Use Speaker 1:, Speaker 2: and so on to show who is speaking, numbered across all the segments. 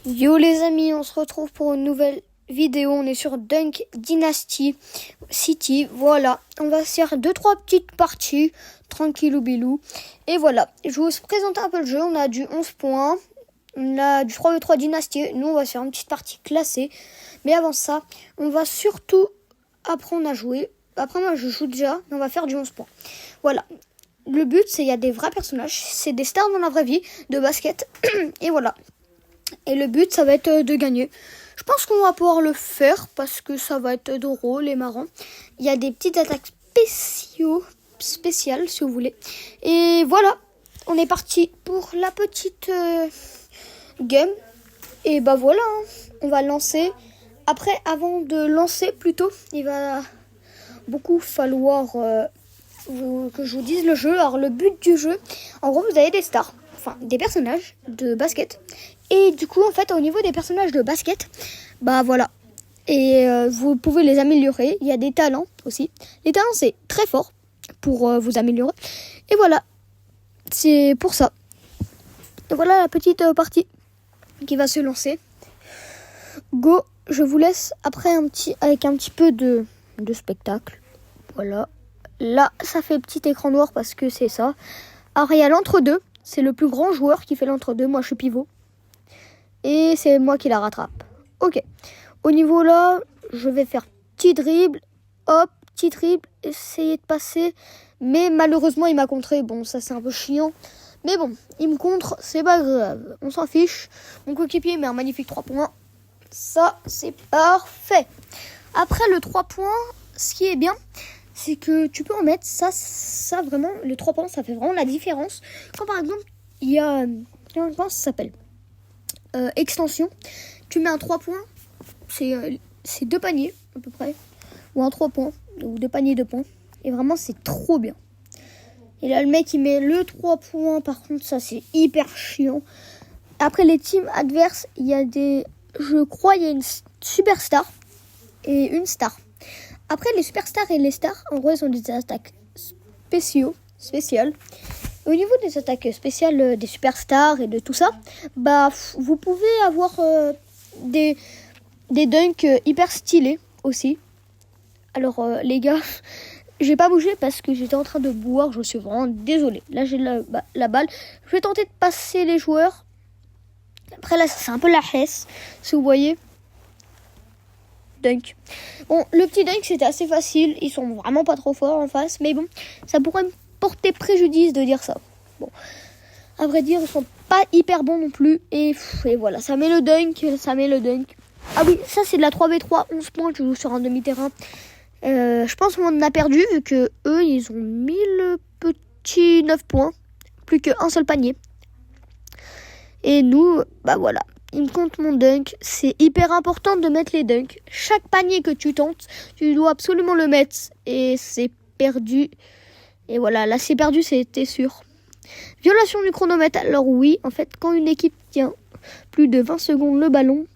Speaker 1: Yo les amis, on se retrouve pour une nouvelle vidéo. On est sur Dunk Dynasty City. Voilà, on va faire 2-3 petites parties, tranquillou bilou. Et voilà, je vais vous présenter un peu le jeu. On a du 11 points, on a du 3v3 Dynasty. Nous, on va faire une petite partie classée. Mais avant ça, on va surtout apprendre à jouer. Après, moi, je joue déjà, mais on va faire du 11 points. Voilà. Le but, c'est qu'il y a des vrais personnages. C'est des stars dans la vraie vie de basket. Et voilà. Et le but, ça va être de gagner. Je pense qu'on va pouvoir le faire parce que ça va être drôle et marrant. Il y a des petites attaques spéciales, si vous voulez. Et voilà, on est parti pour la petite game. Et bah voilà, on va lancer. Après, avant de lancer plutôt, il va beaucoup falloir que je vous dise le jeu. Alors le but du jeu, en gros, vous avez des stars. Enfin, des personnages de basket. Et du coup, en fait, au niveau des personnages de basket, bah voilà. Et vous pouvez les améliorer. Il y a des talents aussi. Les talents, c'est très fort pour vous améliorer. Et voilà, c'est pour ça. Et voilà la petite partie qui va se lancer. Go, je vous laisse après avec un petit peu de spectacle. Voilà. Là, ça fait petit écran noir parce que c'est ça. Alors, il y a l'entre-deux. C'est le plus grand joueur qui fait l'entre-deux. Moi, je suis pivot. Et c'est moi qui la rattrape. Ok. Au niveau là, je vais faire petit dribble. Hop, petit dribble. Essayer de passer. Mais malheureusement, il m'a contré. Bon, ça, c'est un peu chiant. Mais bon, il me contre. C'est pas grave. On s'en fiche. Mon coéquipier met un magnifique 3 points. Ça, c'est parfait. Après, le 3 points, ce qui est bien, c'est que tu peux en mettre. Ça vraiment, les 3 points, ça fait vraiment la différence. Quand par exemple, il y a... Comment ça s'appelle extension, tu mets un 3 points, c'est 2 paniers à peu près, ou un 3 points, ou 2 paniers de points, et vraiment c'est trop bien. Et là le mec il met le 3 points, par contre ça c'est hyper chiant. Après les teams adverses, il y a je crois il y a une superstar et une star. Après les superstars et les stars, en gros ils ont des attaques spéciales. Au niveau des attaques spéciales des superstars et de tout ça, bah vous pouvez avoir des dunks hyper stylés aussi. Alors les gars, j'ai pas bougé parce que j'étais en train de boire, je suis vraiment désolée. Là j'ai la balle, je vais tenter de passer les joueurs. Après là c'est un peu la hesse, si vous voyez. Dunk. Bon, le petit dunk c'était assez facile, ils sont vraiment pas trop forts en face, mais bon, ça pourrait me porter préjudice de dire ça. Bon, à vrai dire, ils sont pas hyper bons non plus. Et voilà, ça met le dunk. Ah oui, ça c'est de la 3v3, 11 points, je joue sur un demi-terrain. Je pense qu'on en a perdu vu que eux, ils ont mis le petit 9 points. Plus qu'un seul panier. Et nous, bah voilà, il me compte mon dunk. C'est hyper important de mettre les dunks. Chaque panier que tu tentes, tu dois absolument le mettre. Et c'est perdu. Et voilà, là c'est perdu, c'était sûr. Violation du chronomètre. Alors oui, en fait, quand une équipe tient plus de 20 secondes le ballon,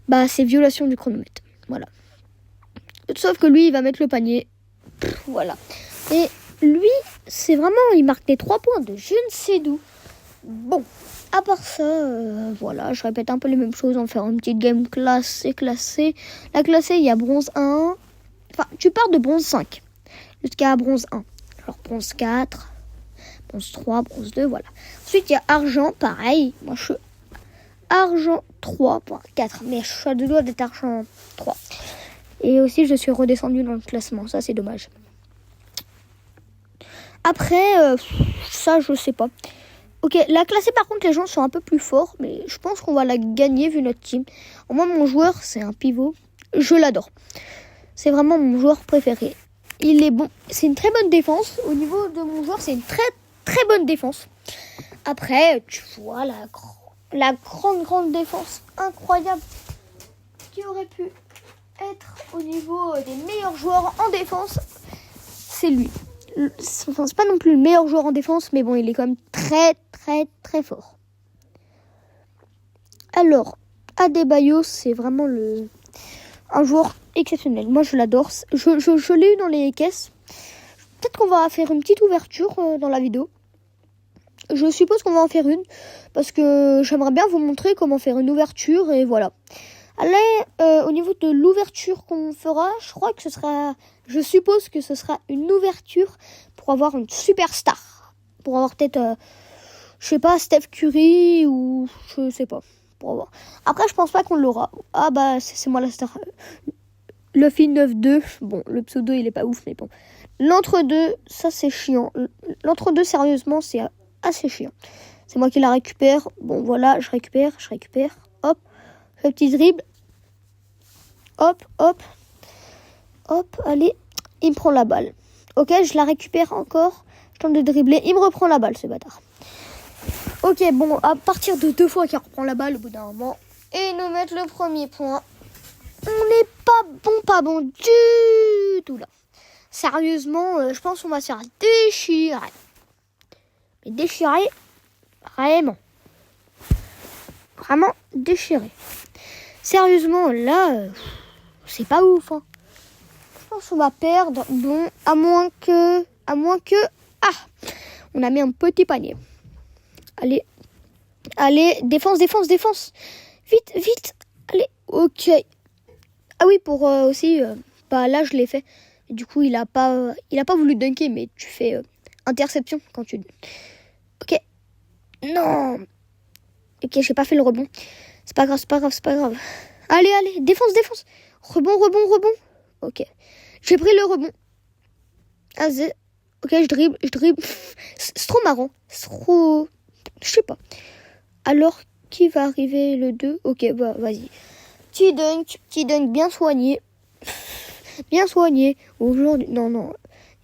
Speaker 1: bah c'est violation du chronomètre. Voilà. Sauf que lui, il va mettre le panier. Voilà. Et lui, c'est vraiment, il marque des 3 points de je ne sais d'où. Bon, à part ça, voilà, je répète un peu les mêmes choses. On va faire une petite game classée. La classée, il y a bronze 1. Enfin, tu pars de bronze 5 jusqu'à bronze 1. Alors bronze 4, bronze 3, bronze 2, voilà. Ensuite, il y a argent, pareil. Moi, je suis argent 3.4, mais je suis à 2 doigts d'être argent 3. Et aussi, je suis redescendu dans le classement. Ça, c'est dommage. Après, ça, je sais pas. Ok, la classée, par contre, les gens sont un peu plus forts, mais je pense qu'on va la gagner vu notre team. Moi, mon joueur, c'est un pivot. Je l'adore. C'est vraiment mon joueur préféré. Il est bon. C'est une très bonne défense. Au niveau de mon joueur, c'est une très très bonne défense. Après, tu vois la grande défense incroyable qui aurait pu être au niveau des meilleurs joueurs en défense. C'est lui. Enfin, c'est pas non plus le meilleur joueur en défense, mais bon, il est quand même très très très fort. Alors, Adebayo, c'est vraiment un joueur exceptionnel. Moi, je l'adore. Je l'ai eu dans les caisses. Peut-être qu'on va faire une petite ouverture dans la vidéo. je suppose qu'on va en faire une. Parce que j'aimerais bien vous montrer comment faire une ouverture. Et voilà. Allez, au niveau de l'ouverture qu'on fera, je suppose que ce sera une ouverture pour avoir une superstar. Pour avoir peut-être, je sais pas, Steph Curry ou je sais pas. Pour avoir. Après, je pense pas qu'on l'aura. Ah bah, c'est moi la star. Luffy 9-2. Bon, le pseudo, il est pas ouf, mais bon. L'entre-deux, ça c'est chiant. L'entre-deux, sérieusement, c'est assez chiant. C'est moi qui la récupère. Bon, voilà, je récupère. Hop, je fais un petit dribble. Hop, allez, il me prend la balle. Ok, je la récupère encore. Je tente de dribbler, il me reprend la balle, ce bâtard. Ok, bon, à partir de 2 fois qu'il reprend la balle au bout d'un moment, et nous mettre le premier point. On n'est pas bon du tout là. Sérieusement, je pense qu'on va se faire déchirer. Mais déchirer, vraiment. Vraiment déchirer. Sérieusement, là, c'est pas ouf. Hein. Je pense qu'on va perdre. Bon, à moins que... Ah, on a mis un petit panier. Allez, défense. Vite. Allez, ok. Ah oui, pour aussi... bah là, je l'ai fait. Du coup, il a pas voulu dunker, mais tu fais interception quand tu... Ok. Non. Ok, j'ai pas fait le rebond. C'est pas grave. Allez, défense. Rebond. Ok. J'ai pris le rebond. Vas-y. Ok, je dribble. C'est trop marrant. C'est trop... Je sais pas. Alors, qui va arriver le 2 ? Ok, bah, vas-y. Petit dunk bien soigné. Bien soigné. Aujourd'hui... Non.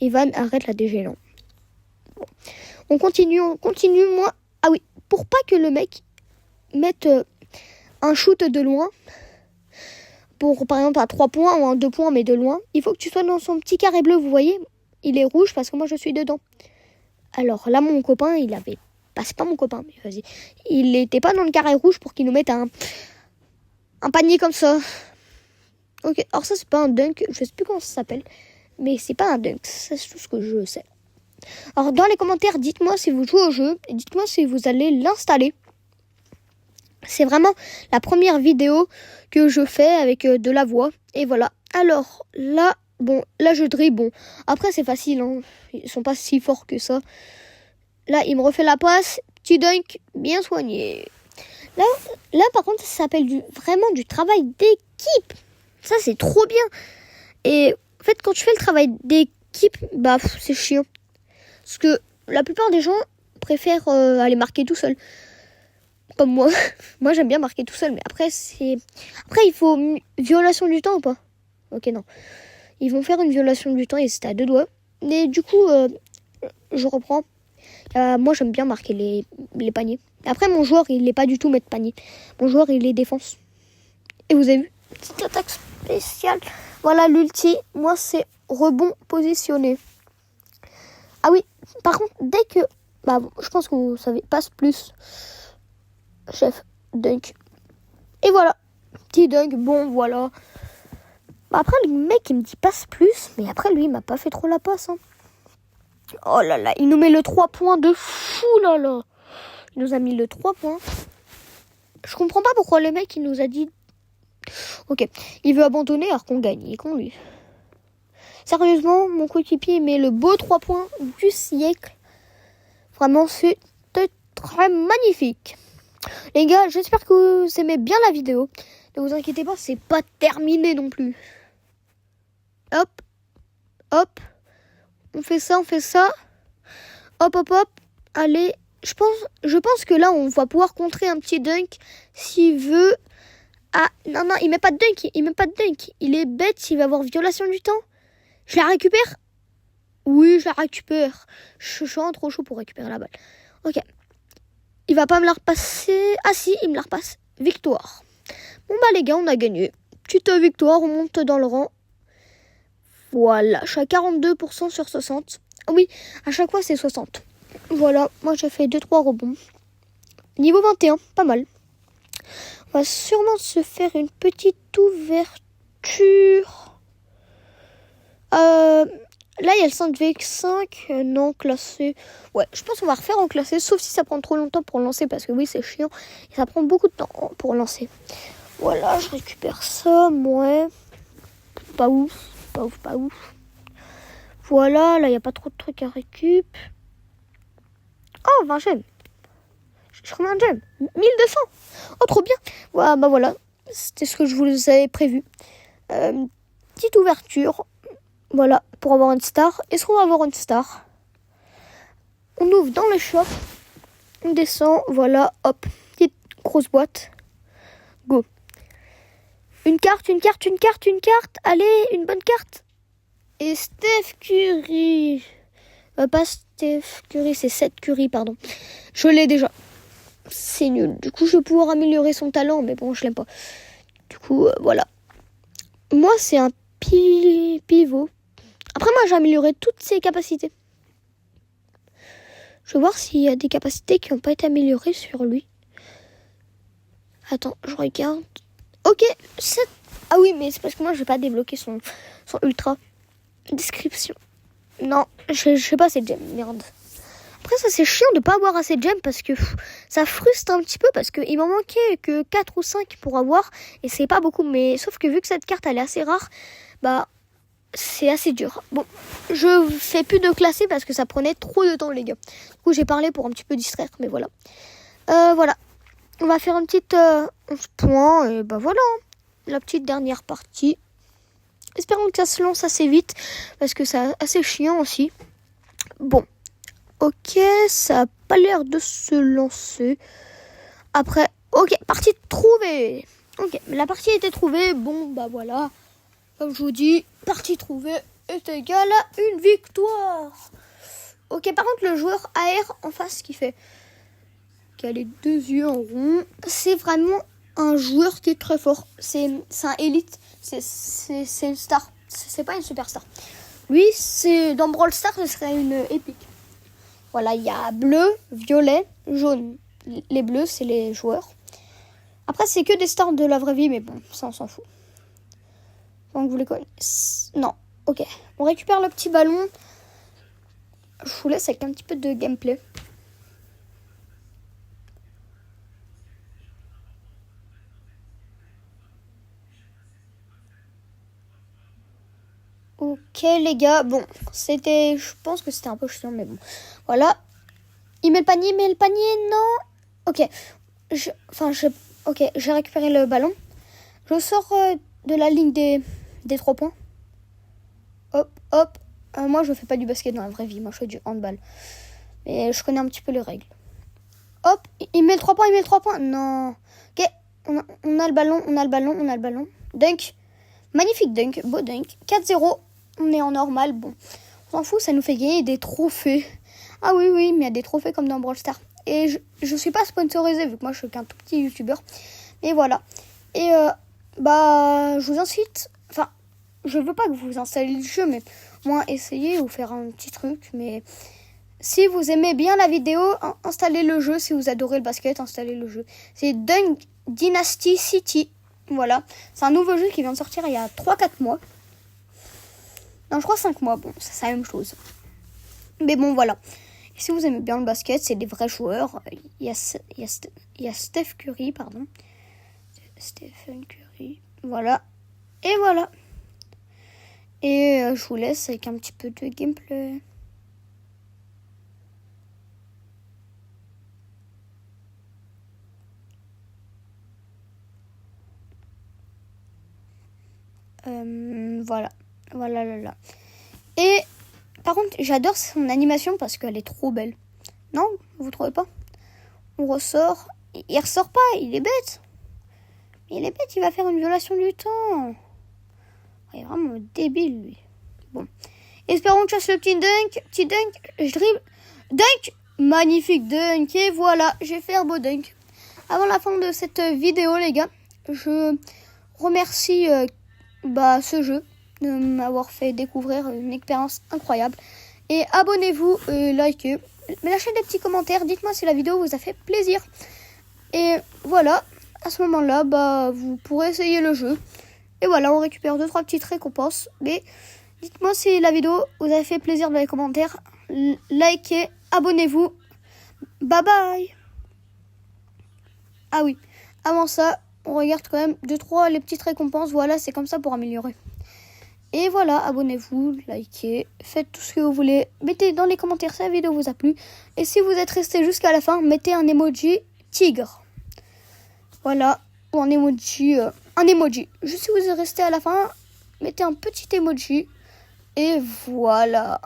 Speaker 1: Evan, arrête la dégélante. Bon. On continue. Moi... Ah oui, pour pas que le mec mette un shoot de loin... Pour, par exemple, à 3 points ou à 2 points, mais de loin, il faut que tu sois dans son petit carré bleu, vous voyez ? Il est rouge parce que moi, je suis dedans. Alors là, mon copain, il avait... Bah, c'est pas mon copain, mais vas-y. Il n'était pas dans le carré rouge pour qu'il nous mette un panier comme ça. Ok, alors ça, c'est pas un dunk. Je sais plus comment ça s'appelle. Mais c'est pas un dunk. C'est tout ce que je sais. Alors, dans les commentaires, dites-moi si vous jouez au jeu. Et dites-moi si vous allez l'installer. C'est vraiment la première vidéo que je fais avec de la voix. Et voilà. Alors, là, je dribble. Bon, après, c'est facile. Hein. Ils sont pas si forts que ça. Là, il me refait la passe. Petit dunk, bien soigné. Là par contre, ça s'appelle vraiment du travail d'équipe. Ça, c'est trop bien. Et en fait, quand tu fais le travail d'équipe, bah, c'est chiant. Parce que la plupart des gens préfèrent aller marquer tout seul. Comme moi. Moi, j'aime bien marquer tout seul. Mais après, il faut violation du temps ou pas ? Ok, non. Ils vont faire une violation du temps et c'était à 2 doigts. Mais du coup, je reprends. Moi, j'aime bien marquer les paniers. Après, mon joueur, il n'est pas du tout mettre panier. Mon joueur, il est défense. Et vous avez vu ? Petite attaque spéciale. Voilà, l'ulti. Moi, c'est rebond positionné. Ah oui, par contre, dès que... Bah, je pense que vous savez, passe plus. Chef, dunk. Et voilà. Petit dunk, bon, voilà. Bah, après, le mec, il me dit passe plus. Mais après, lui, il m'a pas fait trop la passe, hein. Oh là là, il nous met le 3 points de fou là là. Il nous a mis le 3 points. Je comprends pas pourquoi le mec il nous a dit... Ok, il veut abandonner alors qu'on gagne, il est con lui. Sérieusement, mon coéquipier met le beau 3 points du siècle. Vraiment, c'est très magnifique. Les gars, j'espère que vous aimez bien la vidéo. Ne vous inquiétez pas, c'est pas terminé non plus. Hop. On fait ça. Hop. Allez, je pense que là, on va pouvoir contrer un petit dunk s'il veut. Ah, non, il met pas de dunk. Il est bête s'il va avoir violation du temps. Je la récupère ? Oui, je la récupère. Je suis trop chaud pour récupérer la balle. Ok. Il va pas me la repasser. Ah si, il me la repasse. Victoire. Bon bah les gars, on a gagné. Petite victoire, on monte dans le rang. Voilà, je suis à 42% sur 60. Oui, à chaque fois c'est 60. Voilà, moi j'ai fait 2-3 rebonds. Niveau 21, pas mal. On va sûrement se faire une petite ouverture. Là, il y a le 5v5, non, classé. Ouais, je pense qu'on va refaire en classé, sauf si ça prend trop longtemps pour lancer, parce que oui, c'est chiant. Et ça prend beaucoup de temps pour lancer. Voilà, je récupère ça, ouais. Pas ouf, pas ouf, pas ouf. Voilà, là, il n'y a pas trop de trucs à récup. Oh, 20 gemmes. Je combien de gemmes 1200. Oh, trop bien. Ouais, bah voilà, c'était ce que je vous avais prévu. Petite ouverture. Voilà, pour avoir une star. Est-ce qu'on va avoir une star? On ouvre dans le shop. On descend, voilà, hop. Petite grosse boîte. Go. Une carte, une carte, une carte, une carte. Allez, une bonne carte. Et Steph Curry. Pas Steph Curry, c'est Seth Curry, pardon. Je l'ai déjà. C'est nul. Du coup, je vais pouvoir améliorer son talent, mais bon, je l'aime pas. Du coup, voilà. Moi, c'est un pivot. Après, moi, j'ai amélioré toutes ses capacités. Je vais voir s'il y a des capacités qui n'ont pas été améliorées sur lui. Attends, je regarde. Ok, 7. Ah oui, mais c'est parce que moi, je n'ai pas débloqué son ultra. Description. Non, je sais pas, c'est gemme, merde. Après, ça, c'est chiant de pas avoir assez de gemmes parce que ça frustre un petit peu parce qu'il m'en manquait que 4 ou 5 pour avoir et c'est pas beaucoup. Mais sauf que vu que cette carte, elle est assez rare, bah, c'est assez dur. Bon, je fais plus de classer parce que ça prenait trop de temps, les gars. Du coup, j'ai parlé pour un petit peu distraire, mais voilà. Voilà. On va faire une petite 11 points et bah voilà. La petite dernière partie. Espérons que ça se lance assez vite parce que c'est assez chiant aussi. Bon. Ok, ça a pas l'air de se lancer. Après, ok, partie trouvée. Ok, la partie a été trouvée. Bon, bah voilà. Comme je vous dis, partie trouvée est égale à une victoire. Ok, par contre, le joueur AR en face qui fait... qui a les deux yeux en rond, c'est vraiment un joueur qui est très fort. C'est un élite. C'est une star. C'est pas une superstar. Lui, c'est dans Brawl Stars, ce serait une épique. Voilà, il y a bleu, violet, jaune. Les bleus, c'est les joueurs. Après, c'est que des stars de la vraie vie, mais bon, ça, on s'en fout. Donc, vous les connaissez. Non, ok. On récupère le petit ballon. Je vous laisse avec un petit peu de gameplay. Ok, les gars. Bon, c'était... Je pense que c'était un peu chiant, mais bon. Voilà. Il met le panier, non. Ok. Ok, j'ai récupéré le ballon. Je sors de la ligne des 3 points. Hop, hop. Moi, je fais pas du basket dans la vraie vie. Moi, je fais du handball. Mais je connais un petit peu les règles. Hop, il met le 3 points, Non. Ok, on a le ballon. Dunk. Magnifique dunk. Beau dunk. 4-0. On est en normal. Bon, on s'en fout, ça nous fait gagner des trophées. Ah oui, mais il y a des trophées comme dans Brawl Stars. Et je suis pas sponsorisé vu que moi, je suis qu'un tout petit youtubeur. Et voilà. Et bah, je vous incite... Enfin, je veux pas que vous installiez le jeu, mais moi, essayez ou faire un petit truc. Mais si vous aimez bien la vidéo, installez le jeu. Si vous adorez le basket, installez le jeu. C'est Dunk Dynasty City. Voilà. C'est un nouveau jeu qui vient de sortir il y a 3-4 mois. Non, je crois 5 mois. Bon, c'est la même chose. Mais bon, voilà. Et si vous aimez bien le basket, c'est des vrais joueurs. Il y a Steph Curry, pardon. Stephen Curry. Voilà. Et voilà. Et je vous laisse avec un petit peu de gameplay. Voilà. Voilà. Et par contre, j'adore son animation parce qu'elle est trop belle. Non, vous trouvez pas? On ressort. Il ressort pas, il est bête. Il est bête, il va faire une violation du temps. Il est vraiment débile, lui. Bon. Espérons que je fasse le petit dunk. Je dribble. Dunk. Magnifique dunk. Et voilà, j'ai fait un beau dunk. Avant la fin de cette vidéo, les gars, je remercie ce jeu de m'avoir fait découvrir une expérience incroyable. Et abonnez-vous, likez, lâchez des petits commentaires. Dites-moi si la vidéo vous a fait plaisir. Et voilà, à ce moment-là, vous pourrez essayer le jeu. Et voilà, on récupère 2-3 petites récompenses. Mais Dites-moi si la vidéo vous a fait plaisir dans les commentaires. Likez, abonnez-vous. Bye bye. Ah oui, avant ça, on regarde quand même 2-3 les petites récompenses. Voilà, c'est comme ça pour améliorer. Et voilà, abonnez-vous, likez, faites tout ce que vous voulez. Mettez dans les commentaires si la vidéo vous a plu. Et si vous êtes resté jusqu'à la fin, mettez un emoji tigre. Voilà, ou un emoji. Juste si vous êtes resté à la fin, mettez un petit emoji. Et voilà.